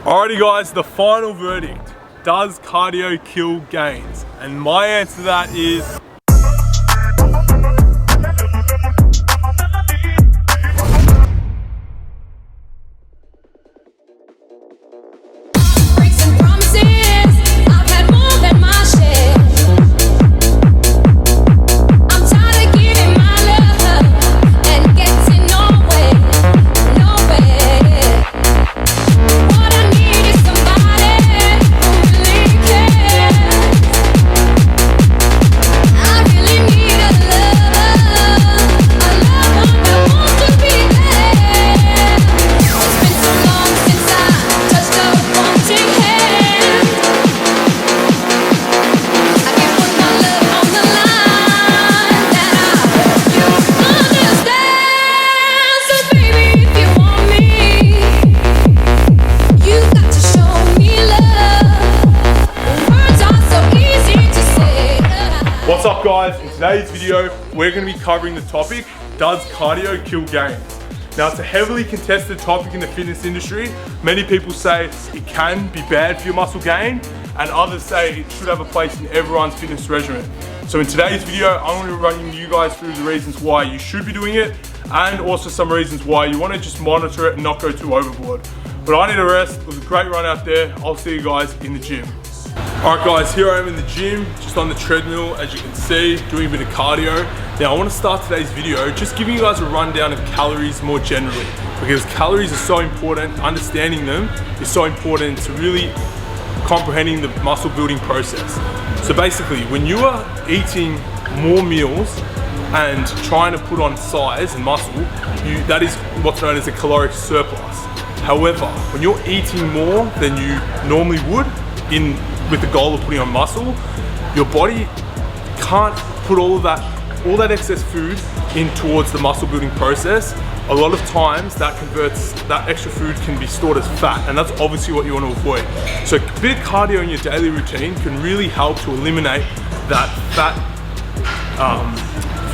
Alrighty guys, the final verdict. Does cardio kill gains? And my answer to that is What's up guys, in today's video we're going to be covering the topic, does cardio kill gains? Now it's a heavily contested topic in the fitness industry. Many people say it can be bad for your muscle gain and others say it should have a place in everyone's fitness regimen. So in today's video I'm going to be running you guys through the reasons why you should be doing it and also some reasons why you want to just monitor it and not go too overboard. But I need a rest, it was a great run out there, I'll see you guys in the gym. Alright guys, here I am in the gym, just on the treadmill as you can see, doing a bit of cardio. Now I want to start today's video just giving you guys a rundown of calories more generally, because calories are so important, understanding them is so important to really comprehending the muscle building process. So basically, when you are eating more meals and trying to put on size and muscle, that is what's known as a caloric surplus. However, when you're eating more than you normally would with the goal of putting on muscle, your body can't put all that excess food in towards the muscle building process. A lot of times that extra food can be stored as fat, and that's obviously what you want to avoid. So a bit of cardio in your daily routine can really help to eliminate that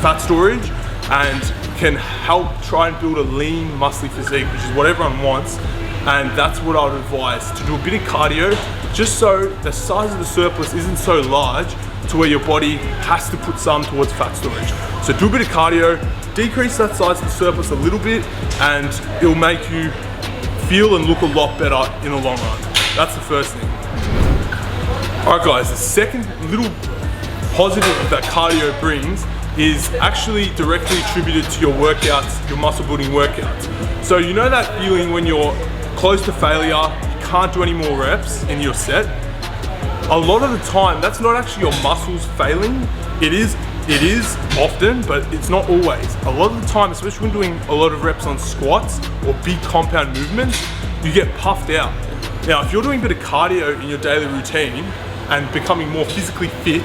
fat storage and can help try and build a lean, muscly physique, which is what everyone wants. And that's what I would advise, to do a bit of cardio, just so the size of the surplus isn't so large to where your body has to put some towards fat storage. So do a bit of cardio, decrease that size of the surplus a little bit, and it'll make you feel and look a lot better in the long run. That's the first thing. All right guys, the second little positive that cardio brings is actually directly attributed to your workouts, your muscle building workouts. So you know that feeling when you're close to failure, you can't do any more reps in your set? A lot of the time, that's not actually your muscles failing. It is often, but it's not always. A lot of the time, especially when doing a lot of reps on squats or big compound movements, you get puffed out. Now, if you're doing a bit of cardio in your daily routine and becoming more physically fit,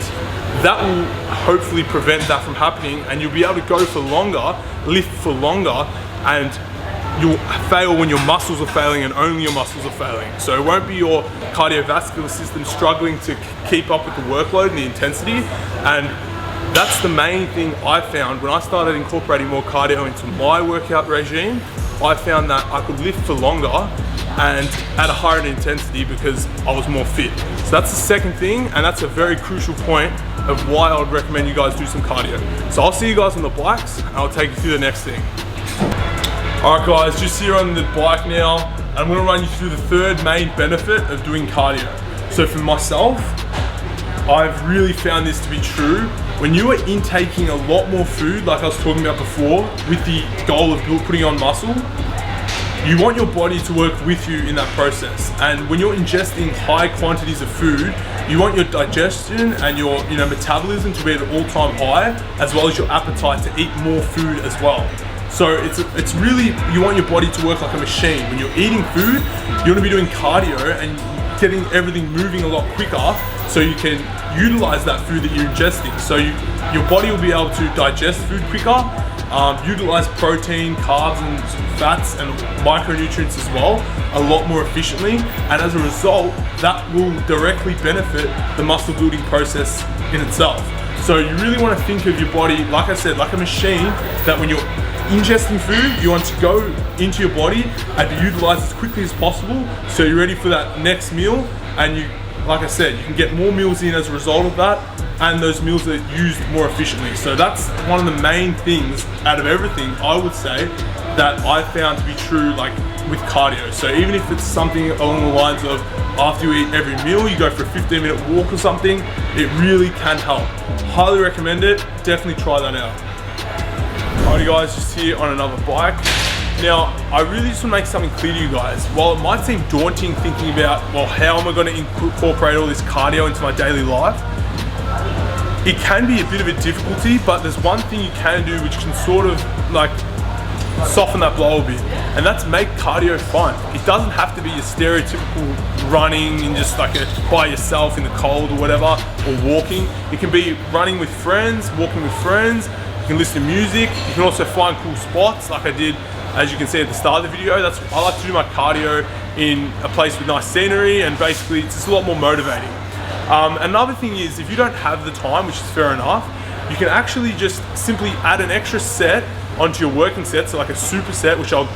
that will hopefully prevent that from happening, and you'll be able to go for longer, lift for longer, and you'll fail when your muscles are failing and only your muscles are failing. So it won't be your cardiovascular system struggling to keep up with the workload and the intensity. And that's the main thing I found when I started incorporating more cardio into my workout regime. I found that I could lift for longer and at a higher intensity because I was more fit. So that's the second thing, and that's a very crucial point of why I would recommend you guys do some cardio. So I'll see you guys on the bikes and I'll take you through the next thing. Alright guys, just here on the bike now, and I'm going to run you through the third main benefit of doing cardio. So for myself, I've really found this to be true. When you are intaking a lot more food, like I was talking about before, with the goal of putting on muscle, you want your body to work with you in that process. And when you're ingesting high quantities of food, you want your digestion and your metabolism to be at an all-time high, as well as your appetite to eat more food as well. So it's really, you want your body to work like a machine. When you're eating food, you want to be doing cardio and getting everything moving a lot quicker so you can utilize that food that you're ingesting. So your body will be able to digest food quicker, utilize protein, carbs and fats and micronutrients as well a lot more efficiently, and as a result that will directly benefit the muscle building process in itself. So you really want to think of your body, like I said, like a machine, that when you're ingesting food, you want to go into your body and be utilized as quickly as possible so you're ready for that next meal. And you, like I said, you can get more meals in as a result of that, and those meals are used more efficiently. So that's one of the main things out of everything, I would say, that I found to be true, like with cardio. So even if it's something along the lines of after you eat every meal, you go for a 15-minute walk or something, it really can help. Highly recommend it. Definitely try that out. Alrighty guys, just here on another bike. Now, I really just want to make something clear to you guys. While it might seem daunting thinking about, well, how am I going to incorporate all this cardio into my daily life? It can be a bit of a difficulty, but there's one thing you can do which can sort of like soften that blow a bit, and that's make cardio fun. It doesn't have to be your stereotypical running and just like by yourself in the cold or whatever, or walking. It can be running with friends, walking with friends. You can listen to music. You can also find cool spots like I did, as you can see at the start of the video. I like to do my cardio in a place with nice scenery, and basically it's just a lot more motivating. Another thing is, if you don't have the time, which is fair enough, you can actually just simply add an extra set onto your working set, so like a superset, which I'll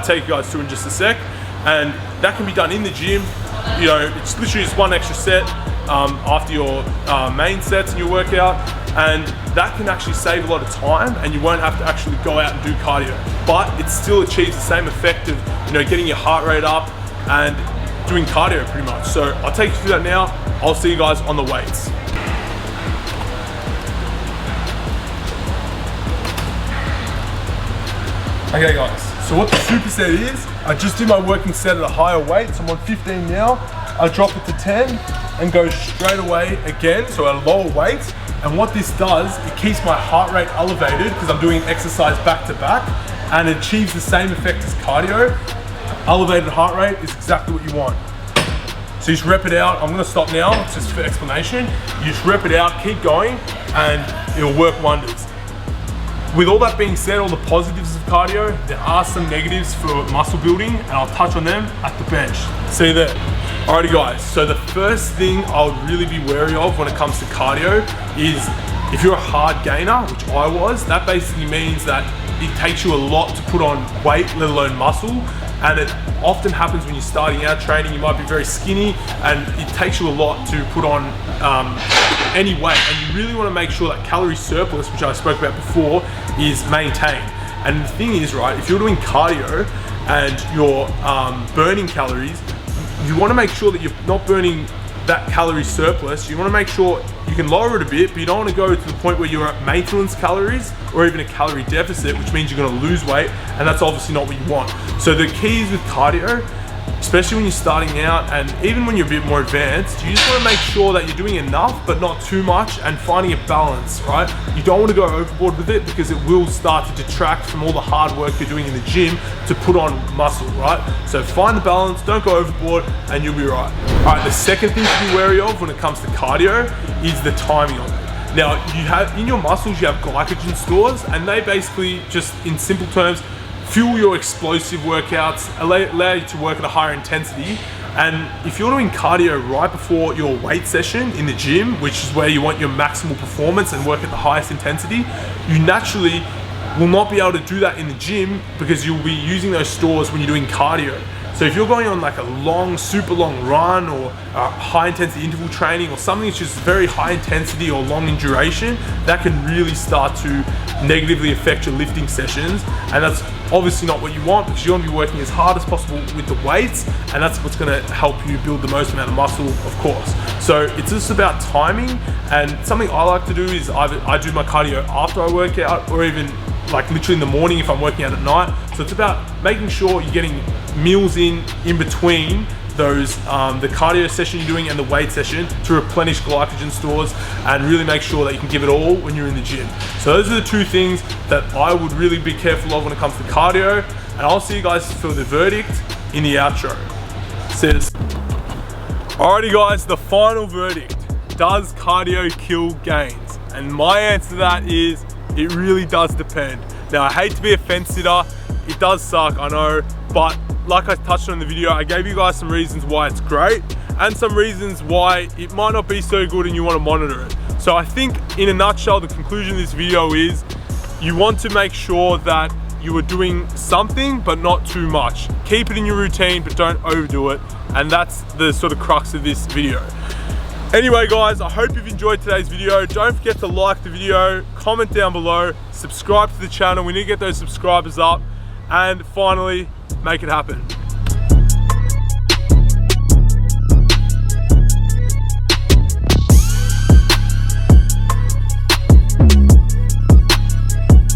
take you guys through in just a sec, and that can be done in the gym. You know, it's literally just one extra set after your main sets in your workout, and that can actually save a lot of time, and you won't have to actually go out and do cardio, but it still achieves the same effect of, you know, getting your heart rate up and doing cardio pretty much. So I'll take you through that now. I'll see you guys on the weights. Okay guys, so what the superset is, I just do my working set at a higher weight, so I'm on 15 now, I drop it to 10 and go straight away again, so at a lower weight. And what this does, it keeps my heart rate elevated because I'm doing exercise back to back, and it achieves the same effect as cardio. Elevated heart rate is exactly what you want. So you just rep it out. I'm gonna stop now, just for explanation. You just rep it out, keep going, and it'll work wonders. With all that being said, all the positives of cardio, there are some negatives for muscle building, and I'll touch on them at the bench. See you there. Alrighty guys, so the first thing I'll really be wary of when it comes to cardio is if you're a hard gainer, which I was, that basically means that it takes you a lot to put on weight, let alone muscle. And it often happens when you're starting out training, you might be very skinny, and it takes you a lot to put on any weight. And you really want to make sure that calorie surplus, which I spoke about before, is maintained. And the thing is, right, if you're doing cardio and you're burning calories, you want to make sure that you're not burning that calorie surplus. You want to make sure you can lower it a bit, but you don't want to go to the point where you're at maintenance calories or even a calorie deficit, which means you're going to lose weight, and that's obviously not what you want. So the key is with cardio, especially when you're starting out and even when you're a bit more advanced, you just want to make sure that you're doing enough but not too much, and finding a balance, right? You don't want to go overboard with it because it will start to detract from all the hard work you're doing in the gym to put on muscle, right? So find the balance, don't go overboard, and you'll be right. All right, the second thing to be wary of when it comes to cardio is the timing of it. Now, you have in your muscles, you have glycogen stores, and they basically, just in simple terms, fuel your explosive workouts, allow you to work at a higher intensity. And if you're doing cardio right before your weight session in the gym, which is where you want your maximal performance and work at the highest intensity, you naturally will not be able to do that in the gym because you'll be using those stores when you're doing cardio. So if you're going on like a long, super long run, or high intensity interval training, or something that's just very high intensity or long in duration, that can really start to negatively affect your lifting sessions. And that's obviously not what you want, because you want to be working as hard as possible with the weights, and that's what's going to help you build the most amount of muscle, of course. So it's just about timing, and something I like to do is either I do my cardio after I work out, or even like literally in the morning if I'm working out at night. So it's about making sure you're getting meals in between those, the cardio session you're doing and the weight session, to replenish glycogen stores and really make sure that you can give it all when you're in the gym. So those are the two things that I would really be careful of when it comes to cardio, and I'll see you guys for the verdict in the outro. See you. Alrighty guys, the final verdict. Does cardio kill gains? And my answer to that is, it really does depend. Now, I hate to be a fence sitter, it does suck, I know, but like I touched on in the video, I gave you guys some reasons why it's great and some reasons why it might not be so good and you want to monitor it. So I think in a nutshell, the conclusion of this video is you want to make sure that you are doing something, but not too much. Keep it in your routine, but don't overdo it. And that's the sort of crux of this video. Anyway guys, I hope you've enjoyed today's video. Don't forget to like the video, comment down below, subscribe to the channel. We need to get those subscribers up. And finally, make it happen.